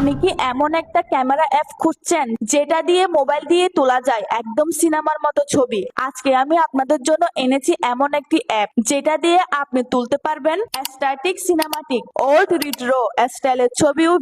আপনি কি এমন একটা ক্যামেরা অ্যাপ খুঁজছেন যেটা দিয়ে মোবাইল দিয়ে তোলা যায় একদম সিনেমার মতো ছবি? আজকে আমি আপনাদের জন্য এনেছি এমন একটি অ্যাপ যেটা দিয়ে আপনি তুলতে পারবেন স্ট্যাটিক, সিনেমাটিক, ওল্ড, রিট্রো স্টাইলের ছবি ও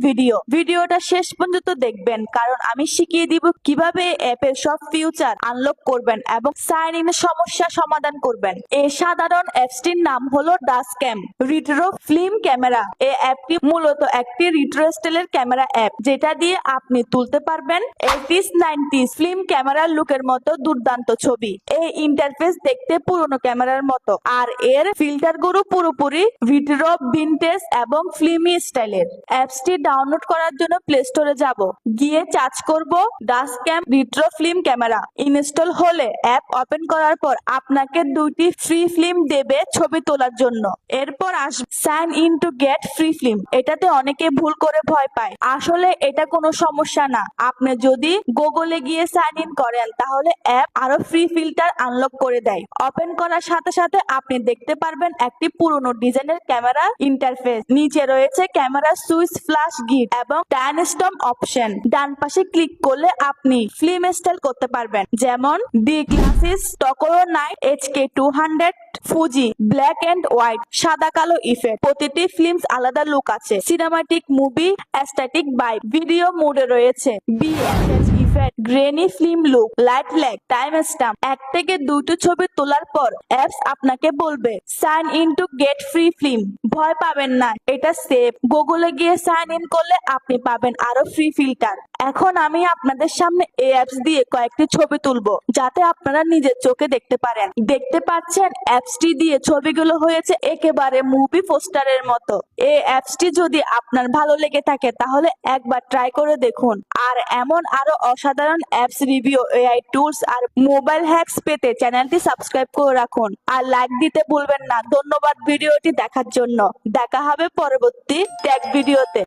ভিডিওটা শেষ পর্যন্ত দেখবেন, কারণ আমি শিখিয়ে দিব কিভাবে অ্যাপের সব ফিউচার আনলক করবেন এবং সাইন ইনের সমস্যা সমাধান করবেন। এই সাধারণ অ্যাপসটির নাম হলো ডাস্ক্যাম রিট্রো ফিল্ম ক্যামেরা। এই অ্যাপটি মূলত একটি রিট্রো স্টাইলের ক্যামেরা অ্যাপ যেটা দিয়ে আপনি তুলতে পারবেন 80s 90s ফিল্ম ক্যামেরার লুকের মতো দুর্দান্ত ছবি। এই ইন্টারফেস দেখতে পুরনো ক্যামেরার মতো, আর এর ফিল্টার গুলো পুরোপুরি রিট্রো, ভিনটেজ এবং ফিল্মি স্টাইলের। অ্যাপসটি ডাউনলোড করার জন্য প্লে স্টোরে যাব, গিয়ে সার্চ করব ডাস্ক্যাম রিট্রো ফিল্ম ক্যামেরা। ইনস্টল হলে অ্যাপ ওপেন করার পর আপনাকে 2টি ফ্রি ফিল্ম দেবে ছবি তোলার জন্য। এরপর আসবে sign in to get free film. এটাতে অনেকে ভুল করে ভয় পায়, আসলে এটা কোনো সমস্যা না। আপনি যদি গুগলে গিয়ে সাইন ইন করেন তাহলে অ্যাপ আরো ফ্রি ফিল্টার আনলক করে দেয়। ওপেন করার সাথে সাথে আপনি দেখতে পারবেন একটি পুরনো ডিজাইনের ক্যামেরা ইন্টারফেস। নিচে রয়েছে ক্যামেরা সুইচ, ফ্ল্যাশ গিট এবং টাইম স্টপ অপশন। ডান পাশে ক্লিক করলে আপনি ফিল্ম স্টাইল করতে পারবেন, যেমন ডি ক্লাসিস, টকরো night, HK200, Fuji, black and white, সাদা কালো ইফেক্ট। প্রতিটি ফিল্ম আলাদা লুক আছে। Cinematic, movie, static, vibe. Video মোডে রয়েছে BFX effect, grainy film look, light lag, time stamp. 1 থেকে 2টি ছবি তোলার পর অ্যাপস আপনাকে বলবে sign in to get free film. ভয় পাবেন না, এটা সেফ। গুগলে গিয়ে সাইন ইন করলে আপনি পাবেন আরো ফ্রি ফিল্টার। এখন আমি আপনাদের সামনে এই অ্যাপস দিয়ে কয়েকটি ছবি তুলবো যাতে আপনারা নিজের চোখে দেখতে পারেন। দেখতে পাচ্ছেন অ্যাপসটি দিয়ে ছবিগুলো হয়েছে একেবারে মুভি পোস্টারের মতো। এই অ্যাপসটি যদি আপনার ভালো লেগে থাকে তাহলে একবার ট্রাই করে দেখুন। আর এমন আরো অসাধারণ অ্যাপস রিভিউ, AI টুলস আর মোবাইল হ্যাকস পেতে চ্যানেলটি সাবস্ক্রাইব করে রাখুন আর লাইক দিতে ভুলবেন না। ধন্যবাদ ভিডিওটি দেখার জন্য। দেখা হবে পরবর্তী টেক ভিডিওতে।